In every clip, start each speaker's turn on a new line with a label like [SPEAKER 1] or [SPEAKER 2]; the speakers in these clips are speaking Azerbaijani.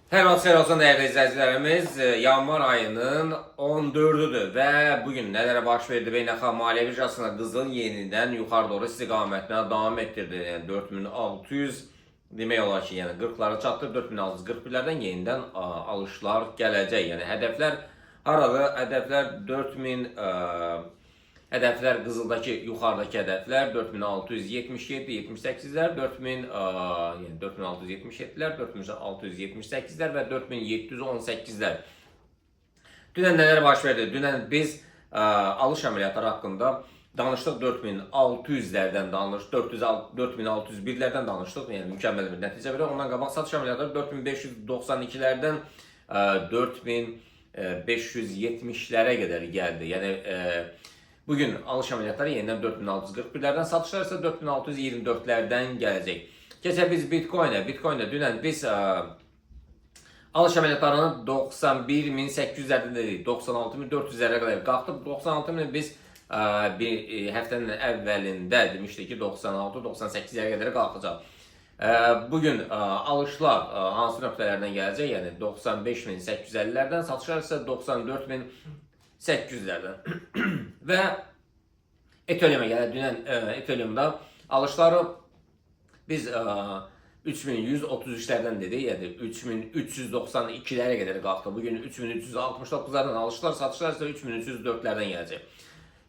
[SPEAKER 1] Hər vaxt xeyir olsun dəyərli izləyicilərimiz. Yanvar ayının 14-üdür və bugün nələrə baş verdi? Beynəlxalq maliyyə birjasında qızıl yenidən yuxarı doğru istiqamətinə davam etdirdi. Yəni 4600 demək olar ki, yəni 40-lara çatdı. 4641-lərdən yenidən alışlar gələcək. Yəni hədəflər haradır? Hədəflər 4000 Hədəflər qızıldakı yuxarıdakı hədəflər 4677, 78-lər, 4000, yəni 4677-lər, 4678-lər və 4718-lər. Dünən nələr baş verdi? Dünən biz alış əməliyyatları haqqında danışdıq, 4600-lərdən danışdıq, 4601-lərdən danışdıq, yəni mükəmməl bir nəticə verir. Ondan qabaq satış əməliyyatları 4592-lərdən 4570-lərə qədər gəldi. Yəni bugün alış əməliyyatları yenidən 4641-lərdən, satışlar isə 4624-lərdən gələcək. Keçək biz Bitcoin'ə dünən biz alış əməliyyatlarını 91800-lərdə dedik, 96400-lərə qədər qalxdıq. 96000 biz bir həftənin əvvəlində demişdik ki, 96-98-lərə qədər qalxacaq. Bugün alışlar hansı nöqtələrdən gələcək? Yəni 95850-lərdən, satışlar isə 94800-lərdən. Və Ethereum'a gələk. Dünən Ethereum'da alışları biz 3133'lərdən dedik, yəni 3392'lərə qədər qalxdı. Bugün 3369'lardan alışlar, satışlar isə 3304'lərdən gələcək.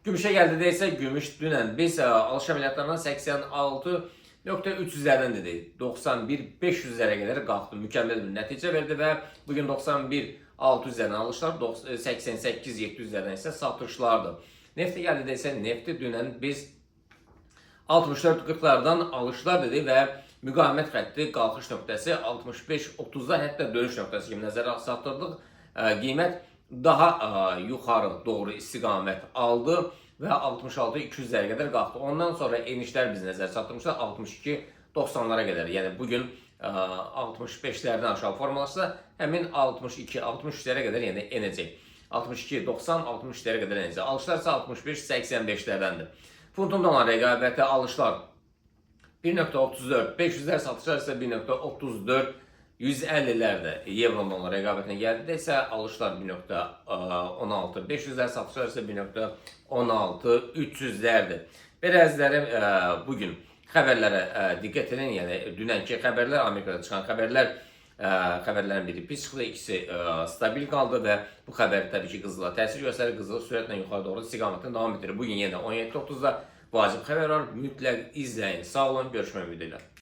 [SPEAKER 1] Gümüşə gəldikdə isə gümüş dünən biz alış əməliyyatlarından 86.300'lərdən dedik, 91.500'lərə qədər qalxdı. Mükəmməl bir nəticə verdi və bugün 91.600'lərdən alışlar, 88.700'lərdən isə satışlardır. Neftə gəldikdə isə nefti dünən biz 64.40'lardan alışlar dedik və müqavimət xətti qalxış nöqtəsi 65.30'da, hətta dönüş nöqtəsi kimi nəzərə çatdırdıq. Qiymət daha yuxarı doğru istiqamət aldı və 66.200'lərə qədər qalxdı. Ondan sonra enişlər biz nəzərə çatdırmışlar 62.90'lara qədər. Yəni bugün 65'lərdən aşağı formalaşsa həmin 62-63'lərə qədər yəni enəcək. 62.90, 63'lərə qədər enəcək. Alışlar isə 65-85'lərdəndir. Funtun dolar rəqabəti alışlar 1.34, 500'lər, satışlar isə 1.34, 150'lerde Euro dolar rəqabətinə gəldi isə alışlar 1.16, 500'lər, satışlar isə 1.16, 300'lərdir. Bəzilərim bugün xəbərlərə diqqət edin. Yəni dünənki xəbərlər, Amerikada çıxan xəbərlərin biri pis çıxdı, ikisi stabil qaldı və bu xəbər təbii ki qızıla təsir göstərir. Qızıl sürətlə yuxarı doğru istiqamətini davam etdirir. Bugün yenə 17.30'da vacib xəbər var. Mütləq izləyin. Sağ olun, görüşmək ümidilə.